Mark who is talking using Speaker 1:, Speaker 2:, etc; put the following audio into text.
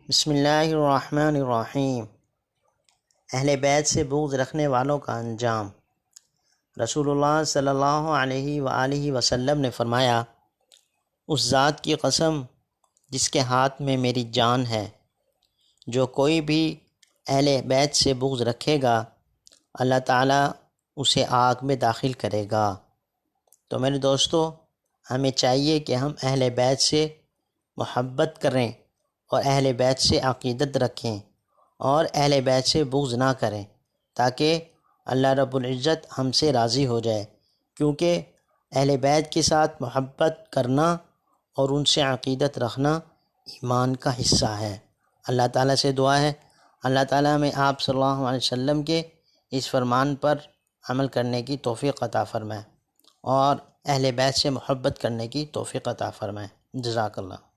Speaker 1: بسم اللہ الرحمن الرحیم۔ اہل بیت سے بغض رکھنے والوں کا انجام۔ رسول اللہ صلی اللہ علیہ وآلہ وسلم نے فرمایا، اس ذات کی قسم جس کے ہاتھ میں میری جان ہے، جو کوئی بھی اہل بیت سے بغض رکھے گا اللہ تعالیٰ اسے آگ میں داخل کرے گا۔ تو میرے دوستو، ہمیں چاہیے کہ ہم اہل بیت سے محبت کریں اور اہل بیت سے عقیدت رکھیں اور اہل بیت سے بغض نہ کریں، تاکہ اللہ رب العزت ہم سے راضی ہو جائے، کیونکہ اہل بیت کے ساتھ محبت کرنا اور ان سے عقیدت رکھنا ایمان کا حصہ ہے۔ اللہ تعالیٰ سے دعا ہے، اللہ تعالیٰ ہمیں آپ صلی اللہ علیہ وسلم کے اس فرمان پر عمل کرنے کی توفیق عطا فرمائے اور اہل بیت سے محبت کرنے کی توفیق عطا فرمائے۔ جزاک اللہ۔